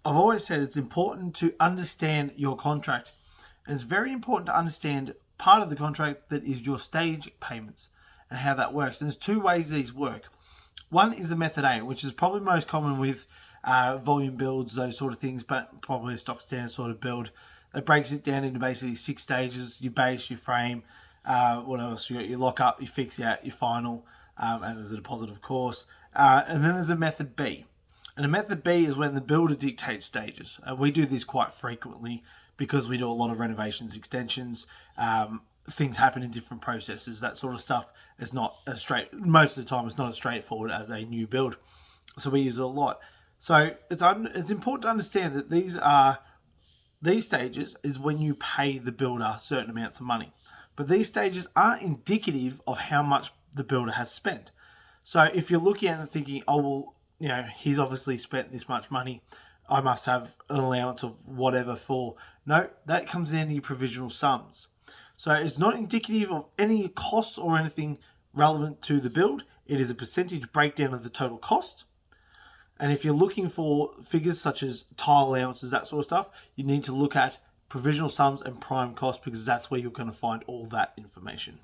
I've always said it's important to understand your contract. And it's very important to understand part of the contract that is your stage payments and how that works. And there's two ways these work. One is a method A, which is probably most common with volume builds, those sort of things, but probably a stock standard sort of build. It breaks it down into basically 6 stages: your base, your frame, what else? You got your lock up, your fix out, your final, and there's a deposit, of course. And then there's a method B. And a method B is when the builder dictates stages. We do this quite frequently because we do a lot of renovations, extensions. Things happen in different processes. That sort of stuff is not as straight. Most of the time, it's not as straightforward as a new build. So we use it a lot. So it's important to understand that these stages is when you pay the builder certain amounts of money. But these stages aren't indicative of how much the builder has spent. So if you're looking at it and thinking, oh, well, he's obviously spent this much money, I must have an allowance of whatever for. No, that comes down to your provisional sums. So it's not indicative of any costs or anything relevant to the build. It is a percentage breakdown of the total cost. And if you're looking for figures such as tile allowances, that sort of stuff, you need to look at provisional sums and prime cost, because that's where you're going to find all that information.